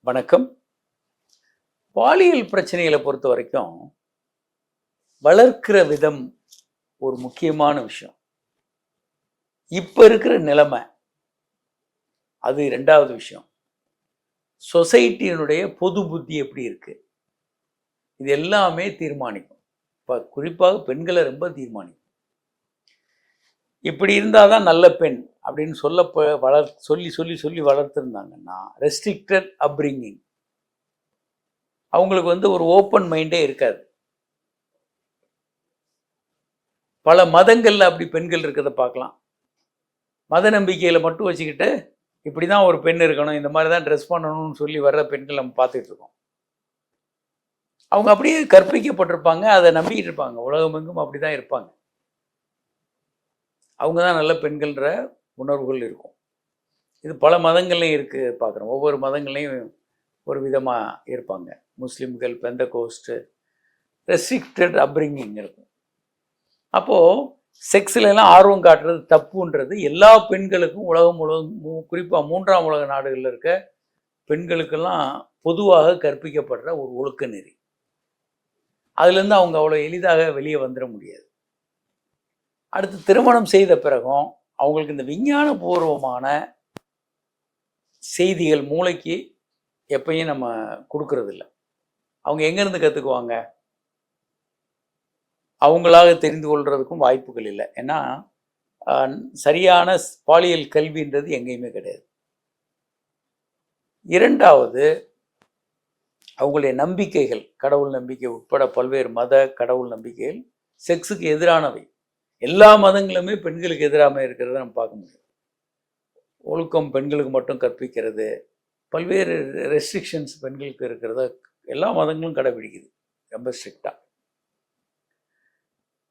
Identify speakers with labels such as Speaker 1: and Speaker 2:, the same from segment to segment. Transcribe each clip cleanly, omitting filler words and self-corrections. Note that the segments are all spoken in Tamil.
Speaker 1: வணக்கம். பாலியல் பிரச்சனைகளை பொறுத்த வரைக்கும் வளர்க்கிற விதம் ஒரு முக்கியமான விஷயம். இப்ப இருக்கிற நிலைமை அது ரெண்டாவது விஷயம். சொசைட்டியினுடைய பொது புத்தி எப்படி இருக்கு, இது எல்லாமே தீர்மானிக்கும். இப்ப குறிப்பாக பெண்களை ரொம்ப தீர்மானிக்கும். இப்படி இருந்தாதான் நல்ல பெண் அப்படின்னு சொல்லி சொல்லி சொல்லி வளர்த்துருந்தாங்கன்னா ரெஸ்ட்ரிக்டட் அப்ரிங்கிங், அவங்களுக்கு ஒரு ஓப்பன் மைண்டே இருக்காது. பல மதங்கள்ல அப்படி பெண்கள் இருக்கிறத பார்க்கலாம். மத நம்பிக்கையில மட்டும் வச்சுக்கிட்டு இப்படிதான் ஒரு பெண் இருக்கணும், இந்த மாதிரி தான் ட்ரெஸ் பண்ணணும்னு சொல்லி வர்ற பெண்கள் நம்ம பார்த்துட்டு இருக்கோம். அவங்க அப்படியே கற்பிக்கப்பட்டிருப்பாங்க, அதை நம்பிக்கிட்டு இருப்பாங்க. உலகமெங்கும் அப்படிதான் இருப்பாங்க. அவங்க தான் நல்ல பெண்கள்ன்ற உணர்வுகள் இருக்கும். இது பல மதங்கள்லையும் இருக்கு பார்க்குறோம். ஒவ்வொரு மதங்கள்லையும் ஒரு விதமாக இருப்பாங்க. முஸ்லீம்கள், பெந்தகோஸ்ட், ரெஸ்ட்ரிக்டட் அப்ரிங்கிங் இருக்கும். அப்போது செக்ஸ்லாம் ஆர்வம் காட்டுறது தப்புன்றது எல்லா பெண்களுக்கும் உலகம் குறிப்பாக மூன்றாம் உலக நாடுகளில் இருக்க பெண்களுக்கெல்லாம் பொதுவாக கற்பிக்கப்படுற ஒரு ஒழுக்க நெறி. அதுலேருந்து அவங்க அவ்வளோ எளிதாக வெளியே வந்துட முடியாது. அடுத்து திருமணம் செய்த பிறகும் அவங்களுக்கு இந்த விஞ்ஞான பூர்வமான செய்திகள் மூளைக்கு எப்பயும் நம்ம கொடுக்கறதில்ல. அவங்க எங்கேருந்து கற்றுக்குவாங்க? அவங்களாக தெரிந்து கொள்றதுக்கும் வாய்ப்புகள் இல்லை. ஏன்னா சரியான பாலியல் கல்வின்றது எங்கேயுமே கிடையாது. இரண்டாவது, அவங்களுடைய நம்பிக்கைகள், கடவுள் நம்பிக்கை உட்பட பல்வேறு மத கடவுள் நம்பிக்கைகள் செக்ஸுக்கு எதிரானவை. எல்லா மதங்களுமே பெண்களுக்கு எதிராக இருக்கிறத நம்ம பார்க்க முடியும். ஒழுக்கம் பெண்களுக்கு மட்டும் கற்பிக்கிறது, பல்வேறு ரெஸ்ட்ரிக்ஷன்ஸ் பெண்களுக்கு இருக்கிறத எல்லா மதங்களும் கடைபிடிக்குது ரொம்ப ஸ்ட்ரிக்டாக.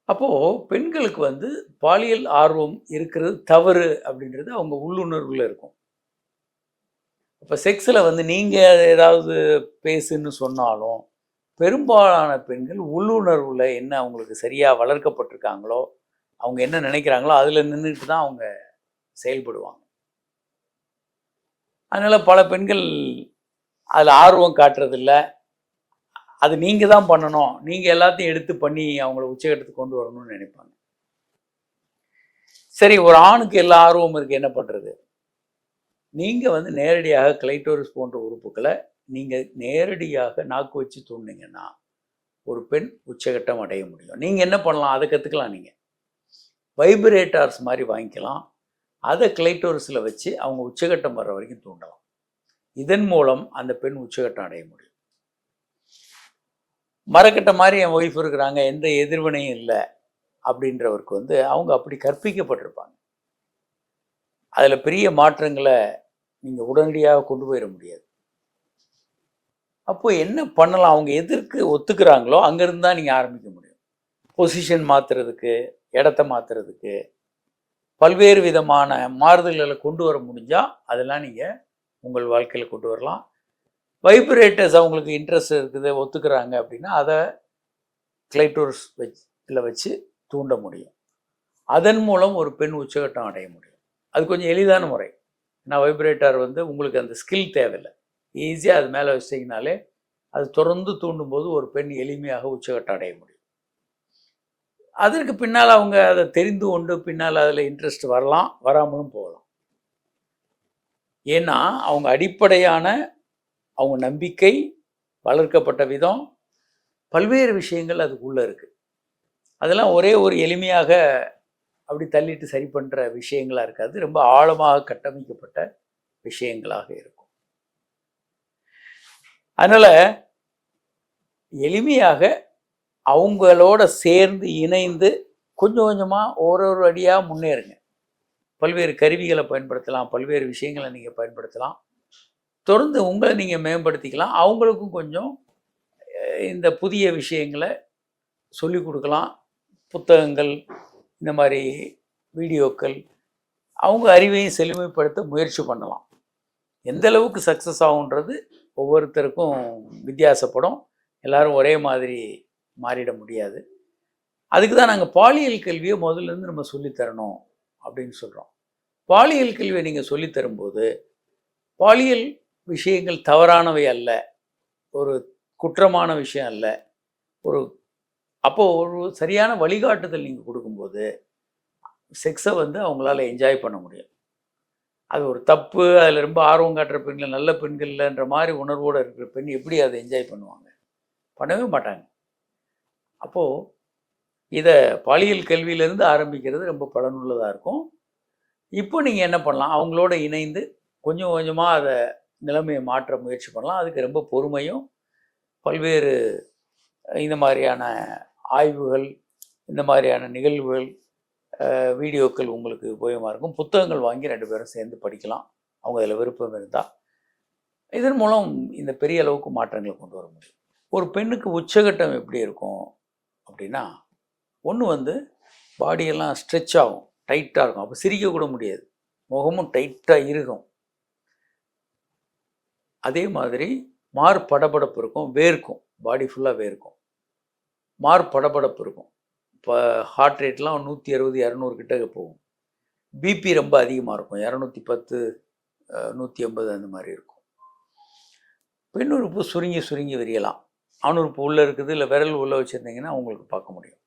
Speaker 1: அப்போது பெண்களுக்கு பாலியல் ஆர்வம் இருக்கிறது தவறு அப்படின்றது அவங்க உள்ளுணர்வில் இருக்கும். இப்போ செக்ஸில் நீங்கள் ஏதாவது பேசுன்னு சொன்னாலும் பெரும்பாலான பெண்கள் உள்ளுணர்வில் என்ன அவங்களுக்கு சரியாக வளர்க்கப்பட்டிருக்காங்களோ, அவங்க என்ன நினைக்கிறாங்களோ அதில் நின்றுட்டு தான் அவங்க செயல்படுவாங்க. அதனால் பல பெண்கள் அதில் ஆர்வம் காட்டுறதில்ல. அது நீங்கள் தான் பண்ணணும், நீங்கள் எல்லாத்தையும் எடுத்து பண்ணி அவங்கள உச்சகட்டத்துக்கு கொண்டு வரணும்னு நினைப்பாங்க. சரி, ஒரு ஆணுக்கு எல்லா ஆர்வமும் இருக்குது, என்ன பண்ணுறது? நீங்கள் நேரடியாக கிளைட்டோரிஸ் போன்ற உறுப்புகளை நீங்கள் நேரடியாக நாக்கு வச்சு தூண்டிங்கன்னா ஒரு பெண் உச்சகட்டம் அடைய முடியும். நீங்கள் என்ன பண்ணலாம்? அதை கற்றுக்கலாம். நீங்கள் வைப்ரேட்டர்ஸ் மாதிரி வாங்கிக்கலாம், அதை கிளைட்டோரிஸில் வச்சு அவங்க உச்சகட்டம் வர்ற வரைக்கும் தூண்டலாம். இதன் மூலம் அந்த பெண் உச்சகட்டம் அடைய முடியும். மரக்கட்டை மாதிரி என் ஒய்ஃப் இருக்கிறாங்க, எந்த எதிர்வினையும் இல்லை அப்படின்றவருக்கு அவங்க அப்படி கற்பிக்கப்பட்டிருப்பாங்க. அதில் பெரிய மாற்றங்களை நீங்கள் உடனடியாக கொண்டு போயிட முடியாது. அப்போ என்ன பண்ணலாம்? அவங்க எதற்கு ஒத்துக்கிறாங்களோ அங்கேருந்து தான் நீங்கள் ஆரம்பிக்க முடியும். பொசிஷன் மாற்றுறதுக்கு, இடத்த மாற்றுறதுக்கு, பல்வேறு விதமான மாறுதல்களை கொண்டு வர முடிஞ்சால் அதெல்லாம் நீங்கள் உங்கள் வாழ்க்கையில் கொண்டு வரலாம். வைப்ரேட்டர்ஸ் அவங்களுக்கு இன்ட்ரெஸ்ட் இருக்குது, ஒத்துக்கிறாங்க அப்படின்னா அதை கிளைட்டோரிஸ் வச்சு தூண்ட முடியும். அதன் மூலம் ஒரு பெண் உச்சகட்டம் அடைய முடியும். அது கொஞ்சம் எளிதான முறை. ஏன்னா வைப்ரேட்டர் உங்களுக்கு அந்த ஸ்கில் தேவையில்லை. ஈஸியாக அது மேலே வச்சிட்டிங்கனாலே அது தொடர்ந்து தூண்டும் போது ஒரு பெண் எளிமையாக உச்சகட்டம் அடைய முடியும். அதற்கு பின்னால் அவங்க அதை தெரிந்து கொண்டு பின்னால் அதில் இன்ட்ரெஸ்ட் வரலாம், வராமலும் போகலாம். ஏன்னா அவங்க அடிப்படையான அவங்க நம்பிக்கை, வளர்க்கப்பட்ட விதம், பல்வேறு விஷயங்கள் அதுக்குள்ளே இருக்குது. அதெல்லாம் ஒரே ஒரு எளிமையாக அப்படி தள்ளிட்டு சரி பண்ணுற விஷயங்களாக இருக்காது. ரொம்ப ஆழமாக கட்டமைக்கப்பட்ட விஷயங்களாக இருக்கும். அதனால் எளிமையாக அவங்களோட சேர்ந்து இணைந்து கொஞ்சம் கொஞ்சமாக ஒரு அடியாக முன்னேறுங்க. பல்வேறு கருவிகளை பயன்படுத்தலாம், பல்வேறு விஷயங்களை நீங்கள் பயன்படுத்தலாம். தொடர்ந்து உங்களை நீங்கள் மேம்படுத்திக்கலாம். அவங்களுக்கும் கொஞ்சம் இந்த புதிய விஷயங்களை சொல்லிக் கொடுக்கலாம். புத்தகங்கள், இந்த மாதிரி வீடியோக்கள், அவங்க அறிவையும் செழுமைப்படுத்த முயற்சி பண்ணலாம். எந்த அளவுக்கு சக்ஸஸ் ஆகுன்றது ஒவ்வொருத்தருக்கும் வித்தியாசப்படும். எல்லாரும் ஒரே மாதிரி மாறிட முடியாது. அதுக்கு தான் நாங்கள் பாலியல் கல்வியை முதல்லேருந்து நம்ம சொல்லித்தரணும் அப்படின்னு சொல்கிறோம். பாலியல் கல்வியை நீங்கள் சொல்லித்தரும்போது பாலியல் விஷயங்கள் தவறானவை அல்ல, ஒரு குற்றமான விஷயம் அல்ல. ஒரு அப்போது ஒரு சரியான வழிகாட்டுதல் நீங்கள் கொடுக்கும்போது செக்ஸை வந்து அவங்களால என்ஜாய் பண்ண முடியும். அது ஒரு தப்பு, அதில் ரொம்ப ஆர்வம் காட்டுற பெண்கள் நல்ல பெண்கள் இல்லைன்ற மாதிரி உணர்வோடு இருக்கிற பெண் எப்படி அதை என்ஜாய் பண்ணுவாங்க? பண்ணவே மாட்டாங்க. அப்போது இதை பாலியல் கல்வியிலேருந்து ஆரம்பிக்கிறது ரொம்ப பலனுள்ளதாக இருக்கும். இப்போ நீங்கள் என்ன பண்ணலாம், அவங்களோட இணைந்து கொஞ்சம் கொஞ்சமாக அதை நிலைமையை மாற்ற முயற்சி பண்ணலாம். அதுக்கு ரொம்ப பொறுமையும், பல்வேறு இந்த மாதிரியான ஆய்வுகள், இந்த மாதிரியான நிகழ்வுகள், வீடியோக்கள் உங்களுக்கு உபயோகமாக இருக்கும். புத்தகங்கள் வாங்கி 2 பேரும் சேர்ந்து படிக்கலாம், அவங்க அதில் விருப்பம் இருந்தால். இதன் மூலம் இந்த பெரிய அளவுக்கு மாற்றங்களை கொண்டு வர முடியும். ஒரு பெண்ணுக்கு உச்சகட்டம் எப்படி இருக்கும் அப்படின்னா, ஒன்று வந்து பாடியெல்லாம் ஸ்ட்ரெச் ஆகும், டைட்டாக இருக்கும். அப்போ சிரிக்க கூட முடியாது, முகமும் டைட்டாக இருக்கும். அதே மாதிரி மார் படபடப்பு இருக்கும், வேர்க்கும், பாடி ஃபுல்லாக வேர்க்கும், மார் படபடப்பு இருக்கும். இப்போ ஹார்ட் ரேட்லாம் 160 200 கிட்ட போகும். பிபி ரொம்ப அதிகமாக இருக்கும், 210 180 அந்த மாதிரி இருக்கும். பெண் உறுப்பு சுருங்கி சுருங்கி விரியலாம். ஆண் உறுப்பு உள்ளே இருக்குது, இல்லை விரல் உள்ளே வச்சுருந்தீங்கன்னா உங்களுக்கு பார்க்க முடியும்.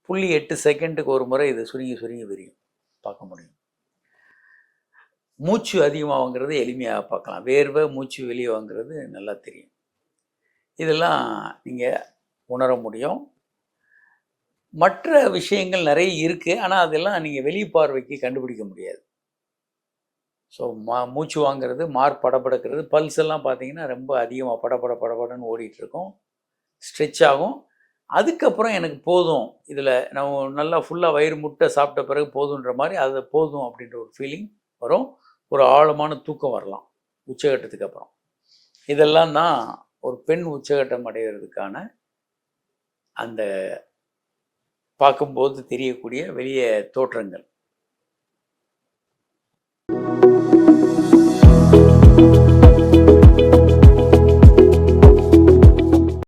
Speaker 1: 0.8 செகண்டுக்கு ஒரு முறை இது சுருங்கி சுருங்கி விரியும், பார்க்க முடியும். மூச்சு அதிகமாக வாங்கிறது எளிமையாக பார்க்கலாம். வேர்வை மூச்சு வெளியே வாங்கிறது நல்லா தெரியும். இதெல்லாம் நீங்கள் உணர முடியும். மற்ற விஷயங்கள் நிறைய இருக்குது, ஆனால் அதெல்லாம் நீங்கள் வெளி பார்வைக்கு கண்டுபிடிக்க முடியாது. ஸோ மூச்சு வாங்கிறது, மார் படபடக்கிறது, பல்ஸ் எல்லாம் பார்த்தீங்கன்னா ரொம்ப அதிகமாக படபடன்னு ஓடிட்டுருக்கும், ஸ்ட்ரெச் ஆகும். அதுக்கப்புறம் எனக்கு போதும், இதில் நம்ம நல்லா ஃபுல்லாக வயிறு முட்டை சாப்பிட்ட பிறகு போதுன்ற மாதிரி அது போதும் அப்படின்ற ஒரு ஃபீலிங் வரும். ஒரு ஆழமான தூக்கம் வரலாம் உச்சகட்டத்துக்கு அப்புறம். இதெல்லாம் தான் ஒரு பெண் உச்சகட்டம் அடைகிறதுக்கான அந்த பார்க்கும்போது தெரியக்கூடிய வெளியே தோற்றங்கள்.